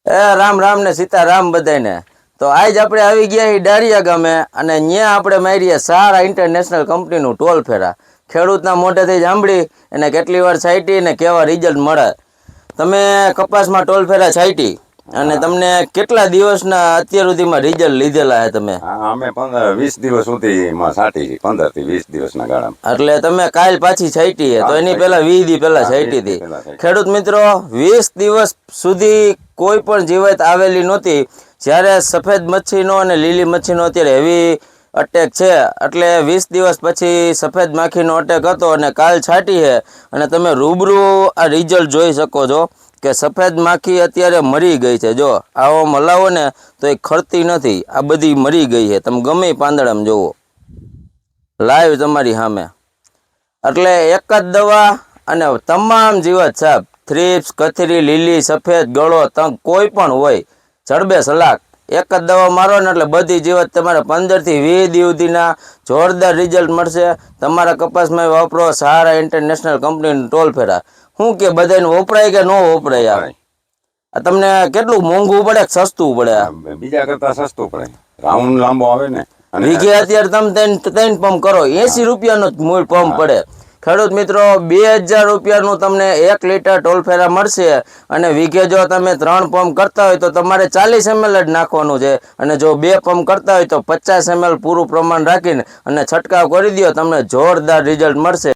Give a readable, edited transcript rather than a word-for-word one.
રામ રામ ને સીતારામ બધાને। તો આજ આપણે આવી ગયા છીએ ડારિયા ગામે અને ત્યાં આપણે મારીએ સારા ઇન્ટરનેશનલ કંપનીનું ટોલ ફેરા। ખેડૂતના મોઢેથી સાંભળી એને કેટલી વાર છાંટી ને કેવા રિઝલ્ટ મળે। તમે કપાસમાં ટોલ ફેરા છાંટી અને તમને કેટલા દિવસના અત્યાર સુધીમાં રિઝલ્ટ લીધેલા છે તમે? અમે 15-20 દિવસ સુધીમાં છાંટી 15 થી 20 દિવસના ગાળામાં। એટલે તમે કાલ પાછી છાંટી છે તો એની પહેલા 20 દી પહેલા છાંટી હતી। ખેડૂત મિત્રો 20 દિવસ સુધી કોઈ પણ જીવાત આવેલી નહોતી। જ્યારે સફેદ મચ્છીનો અને લીલી મચ્છીનો અત્યારે હેવી અટેક છે એટલે 20 દિવસ પછી સફેદ માખીનો અટેક હતો અને કાલ છાંટી છે અને તમે રૂબરૂ આ રિઝલ્ટ જોઈ શકો છો કે સફેદ માખી અત્યારે મરી ગઈ છે। જો આવો મલાવો ને તો એ ખરતી નથી, આ બધી મરી ગઈ છે। તમે ગમે પાંદડામાં જોવો લાઈવ તમારી સામે। એટલે એક જ દવા અને તમામ જીવાત સાપ થ્રીપ્સ, કથરી, લીલી, સફેદ, ગળો, તંગ કોઈ પણ હોય જડબે સલાક એક જ દવા મારો ને એટલે બધી જીવાત તમારે 15 થી 20 દિવસ સુધીના જોરદાર રિઝલ્ટ મળશે। તમારા કપાસમાં વાપરો સારા ઇન્ટરનેશનલ કંપનીનું ટોલ ફેરા। શું કે બધાને વપરાય કે ન વપરાય? આ તમને કેટલું મોંઘું પડે કે સસ્તું પડે? બીજા કરતા સસ્તું પડે, રાઉન્ડ લાંબો આવે ને। વીઘે અત્યારે તમે 3 પંપ કરો 80 રૂપિયાનો મૂળ પંપ પડે। ખેડૂત મિત્રો 2000 રૂપિયાનું તમને 1 લીટર ટોલ ફેરા મળશે અને વીઘે જો તમે 3 પંપ કરતા હોય તો તમારે 40 ml જ નાખવાનું છે અને જો 2 પંપ કરતા હોય તો 50 ml પૂરું પ્રમાણ રાખીને અને છંટકાવ કરી દો, તમને જોરદાર રિઝલ્ટ મળશે।